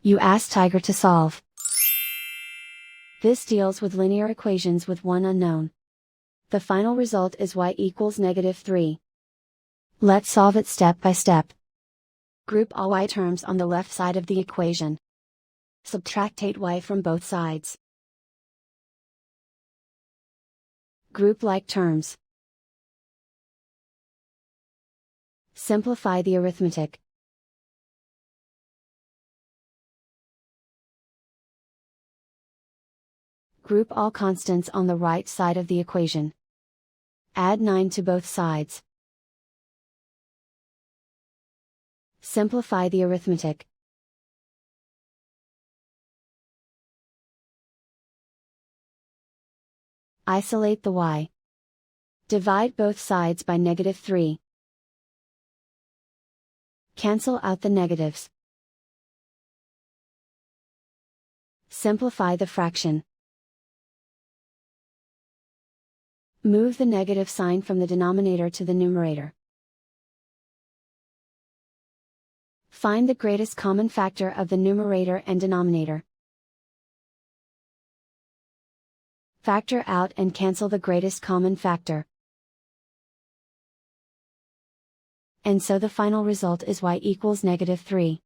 You ask Tiger to solve. This deals with linear equations with one unknown. The final result is y equals -3. Let's solve it step by step. Group all y terms on the left side of the equation. Subtract 8y from both sides. Group like terms. Simplify the arithmetic. Group all constants on the right side of the equation. Add 9 to both sides. Simplify the arithmetic. Isolate the y. Divide both sides by -3. Cancel out the negatives. Simplify the fraction. Move the negative sign from the denominator to the numerator. Find the greatest common factor of the numerator and denominator. Factor out and cancel the greatest common factor. And so the final result is y equals -3.